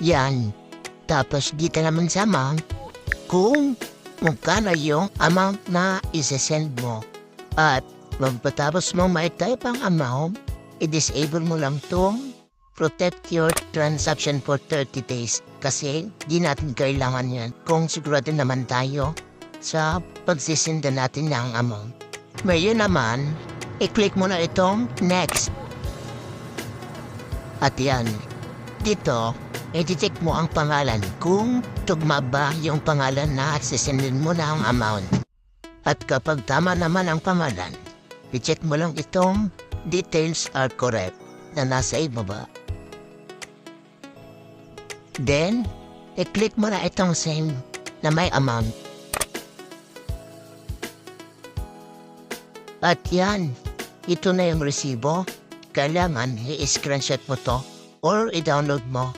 Yan. Tapos dito naman sa amount, kung magkano yung amount na isesend mo. At pagkatapos mo ma-type ang amount, i-disable mo lang tong protect your transaction for 30 days. Kasi di natin kailangan yan kung sigurado naman tayo sa pagsisinda natin ng amount. Ngayon naman, i-click mo na itong next. At yan, dito, i-check mo ang pangalan kung tugma ba yung pangalan na sisendin mo na ang amount. At kapag tama naman ang pangalan, i-check mo lang itong details are correct na nasa ibaba. Then, i-click mo na itong send na may amount. At yan, ito na yung resibo. Kailangan i-screenshot mo to or i-download mo